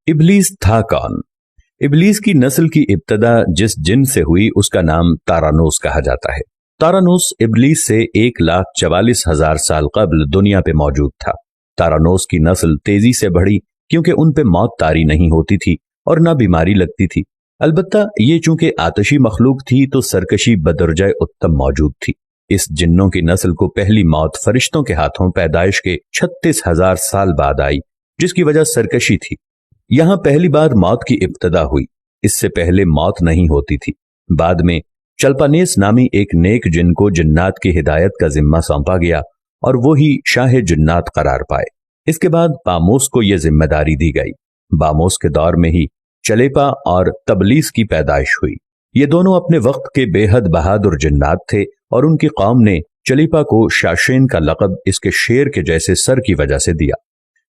इब्लीस था कौन? इब्लीस की नस्ल की इब्तदा जिस जिन से हुई उसका नाम तारानोस कहा जाता है। तारानोस इब्लीस से 1,44,000 साल कबल दुनिया पे मौजूद था। तारानोस की नस्ल तेजी से बढ़ी क्योंकि उन पे मौत तारी नहीं होती थी और ना बीमारी लगती थी। अलबत्ता ये चूंकि आतशी मखलूक थी तो सरकशी बदरजाए उत्तम मौजूद थी। इस जिन्नों की नस्ल को पहली मौत फरिश्तों के हाथों पैदाइश के 36,000 साल बाद आई, जिसकी वजह सरकशी थी। यहां पहली बार मौत की इब्तदा हुई। इससे पहले मौत नहीं होती थी। बाद में चल्पानेस नामी एक नेक जिन को जिन्नात की हिदायत का जिम्मा सौंपा गया और वो ही शाह जिन्नात करार पाए। इसके बाद बामोस को यह जिम्मेदारी दी गई। बामोस के दौर में ही चलेपा और तबलीस की पैदाइश हुई। ये दोनों अपने वक्त के बेहद बहादुर जिन्नात थे और उनकी कौम ने चलीपा को शाशेन का लक़ब इसके शेर के जैसे सर की वजह से दिया।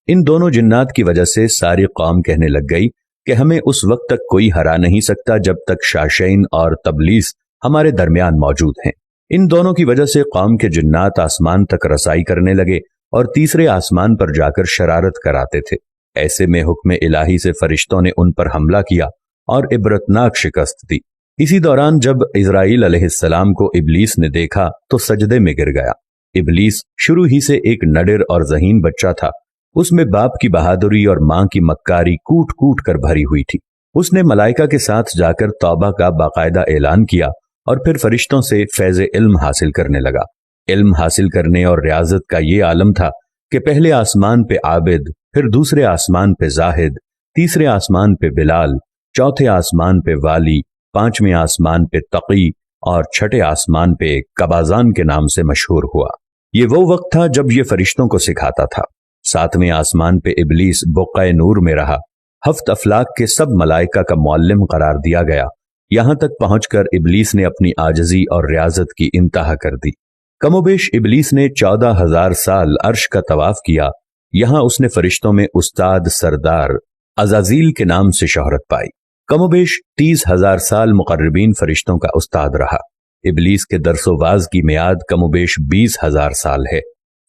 इन दोनों जिन्नात की वजह से सारी कौम कहने लग गई कि हमें उस वक्त तक कोई हरा नहीं सकता जब तक शाशेन और तबलीस हमारे दरमियान मौजूद हैं। इन दोनों की वजह से कौम के जिन्नात आसमान तक रसाई करने लगे और तीसरे आसमान पर जाकर शरारत कराते थे। ऐसे में हुक्म इलाही से फरिश्तों ने उन पर हमला किया और इबरतनाक शिकस्त दी। इसी दौरान जब इजराइल अलैहिस्सलाम को इब्लीस ने देखा तो सजदे में गिर गया। इब्लीस शुरू ही से एक नडिर और ज़हीन बच्चा था। उसमें बाप की बहादुरी और मां की मक्कारी कूट कूट कर भरी हुई थी। उसने मलाइका के साथ जाकर तौबा का बाकायदा ऐलान किया और फिर फरिश्तों से फैज़ इल्म हासिल करने लगा। इल्म हासिल करने और रियाजत का ये आलम था कि पहले आसमान पे आबिद, फिर दूसरे आसमान पे जाहिद, तीसरे आसमान पे बिलाल, चौथे आसमान पे वाली, पांचवें आसमान पे तकी और छठे आसमान पे कबाजान के नाम से मशहूर हुआ। ये वो वक्त था जब ये फरिश्तों को सिखाता था। सातवें आसमान पे इब्लीस बुक़्क़ाए नूर में रहा। हफ्त अफलाक के सब मलाइका का मुअल्लिम करार दिया गया। यहां तक पहुंचकर इब्लीस ने अपनी आजजी और रियाजत की इंतहा कर दी। कमोबेश इब्लीस ने 14,000 साल अर्श का तवाफ किया। यहां उसने फरिश्तों में उस्ताद सरदार अज़ाज़ील के नाम से शोहरत पाई। कमोबेश 30,000 साल मुक़र्रबीन फरिश्तों का उस्ताद रहा। इब्लीस के दरसोवाज की मियाद कमोबेश 20,000 साल है।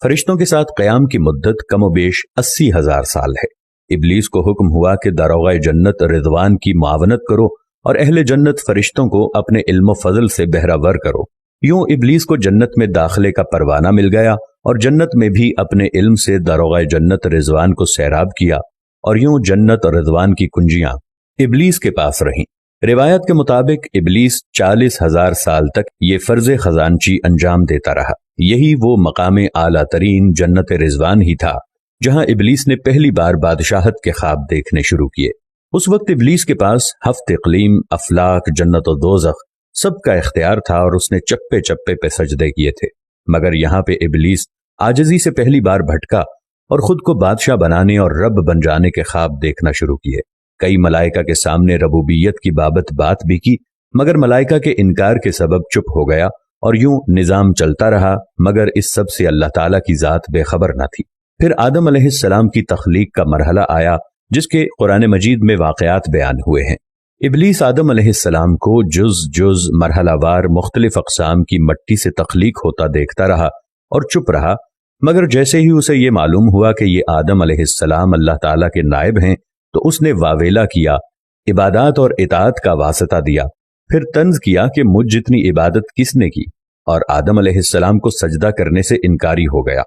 फरिश्तों के साथ क़याम की मुद्दत कमोबेश 80,000 साल है। इब्लीस को हुक्म हुआ कि दारोगाए जन्नत रिदवान की मुआवनत करो और अहले जन्नत फरिश्तों को अपने इल्म फजल से बहरावर करो। यूं इब्लीस को जन्नत में दाखिले का परवाना मिल गया और जन्नत में भी अपने इल्म से दारोगाए जन्नत रिजवान को सैराब किया और यूं जन्नत और रिजवान की कुंजियां इब्लीस के पास रहीं। रिवायत के मुताबिक इब्लीस 40,000 साल तक ये फर्ज खजानची अंजाम देता रहा। यही वो मकाम आला तरीन जन्नत रिजवान ही था जहां इब्लीस ने पहली बार बादशाहत के ख्वाब देखने शुरू किए। उस वक्त इब्लीस के पास हफ्त इक़लीम, अफलाक, जन्नत और दोज़ख सबका इख्तियार था और उसने चप्पे चप्पे पे सजदे किए थे। मगर यहाँ पे इब्लीस आजिज़ी से पहली बार भटका और खुद को बादशाह बनाने और रब बन जाने के ख्वाब देखना शुरू किए। कई मलाइका के सामने रबूबियत की बाबत बात भी की, मगर मलाइका के इनकार के सबब चुप हो गया और यूं निजाम चलता रहा। मगर इस सब से अल्लाह ताला की जात बेखबर न थी। फिर आदम अलैहिस्सलाम की तख्लीक का मरहला आया जिसके कुरान मजीद में वाक़यात बयान हुए हैं। इब्लीस आदम अलैहिस्सलाम को जुज जुज मरहलावार मुख्तलिफ अक़साम की मट्टी से तख्लीक होता देखता रहा और चुप रहा। मगर जैसे ही उसे ये मालूम हुआ कि ये आदम अलैहिस्सलाम अल्लाह ताला के नायब हैं तो उसने वावेला किया, इबादत और इताअत का वास्ता दिया। फिर तंज किया कि मुझ जितनी इबादत किसने की, और आदम अलैहिस्सलाम को सजदा करने से इनकारी हो गया।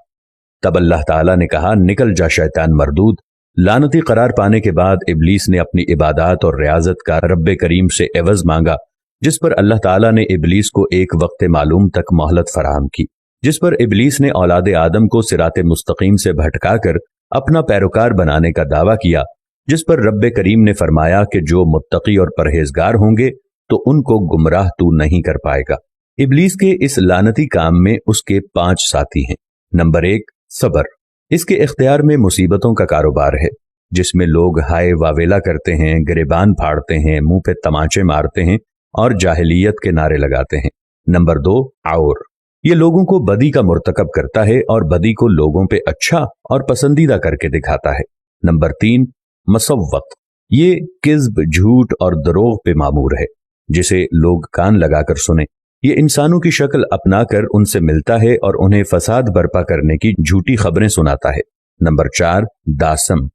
तब अल्लाह ताला ने कहा, निकल जा शैतान मरदूद। लानती करार पाने के बाद इब्लीस ने अपनी इबादत और रियाजत का रब्बे करीम से एवज मांगा, जिस पर अल्लाह ताला ने इब्लीस को एक वक्त मालूम तक मोहलत फराहम की, जिस पर इब्लीस ने औलाद आदम को सिराते मुस्तकीम से भटकाकर अपना पैरोकार बनाने का दावा किया, जिस पर रब्बे करीम ने फरमाया कि जो मुत्तकी और परहेजगार होंगे तो उनको गुमराह तू नहीं कर पाएगा। इब्लीस के इस लानती काम में उसके 5 साथी हैं। नंबर 1, सब्र। इसके इख्तियार में मुसीबतों का कारोबार है, जिसमें लोग हाय वावेला करते हैं, गिरेबान फाड़ते हैं, मुंह पे तमाचे मारते हैं और जाहिलियत के नारे लगाते हैं। नंबर 2, और ये लोगों को बदी का मुर्तकब करता है और बदी को लोगों पे अच्छा और पसंदीदा करके दिखाता है। नंबर 3, मसव्वत। ये किज़्ब, झूठ और दरोग पे मामूर है, जिसे लोग कान लगाकर सुने। ये इंसानों की शक्ल अपनाकर उनसे मिलता है और उन्हें फसाद बर्पा करने की झूठी खबरें सुनाता है। नंबर 4, दासम।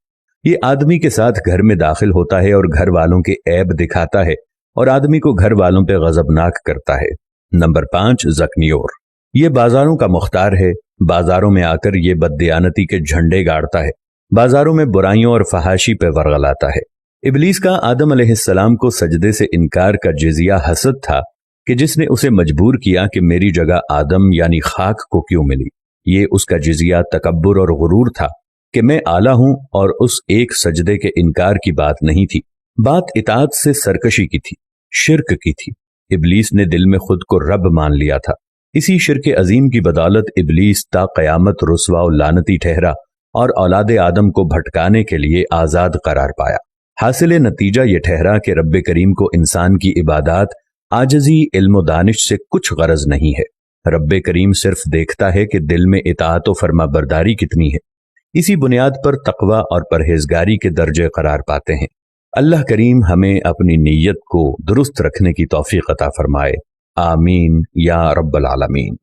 یہ آدمی کے ساتھ گھر میں داخل ہوتا ہے اور گھر والوں کے عیب دکھاتا ہے اور آدمی کو گھر والوں پہ غضبناک کرتا ہے۔ نمبر 5 زکنیور، یہ بازاروں کا مختار ہے، بازاروں میں آ کر یہ بددیانتی کے جھنڈے گاڑتا ہے، بازاروں میں برائیوں اور فحاشی پہ ورغلاتا ہے۔ ابلیس کا آدم علیہ السلام کو سجدے سے انکار کا جزیہ حسد تھا کہ جس نے اسے مجبور کیا کہ میری جگہ آدم یعنی خاک کو کیوں ملی۔ یہ اس کا جزیہ تکبر اور غرور تھا کہ میں اعلیٰ ہوں، اور اس ایک سجدے کے انکار کی بات نہیں تھی، بات اطاعت سے سرکشی کی تھی، شرک کی تھی۔ ابلیس نے دل میں خود کو رب مان لیا تھا۔ اسی شرک عظیم کی بدولت ابلیس تا قیامت رسوا و لعنتی ٹھہرا اور اولاد آدم کو بھٹکانے کے لیے آزاد قرار پایا۔ حاصل نتیجہ یہ ٹھہرا کہ رب کریم کو انسان کی عبادات، عاجزی، علم و دانش سے کچھ غرض نہیں ہے۔ رب کریم صرف دیکھتا ہے کہ دل میں اطاعت و فرما برداری کتنی ہے۔ اسی بنیاد پر تقوی اور پرہیزگاری کے درجے قرار پاتے ہیں۔ اللہ کریم ہمیں اپنی نیت کو درست رکھنے کی توفیق عطا فرمائے، آمین یا رب العالمین۔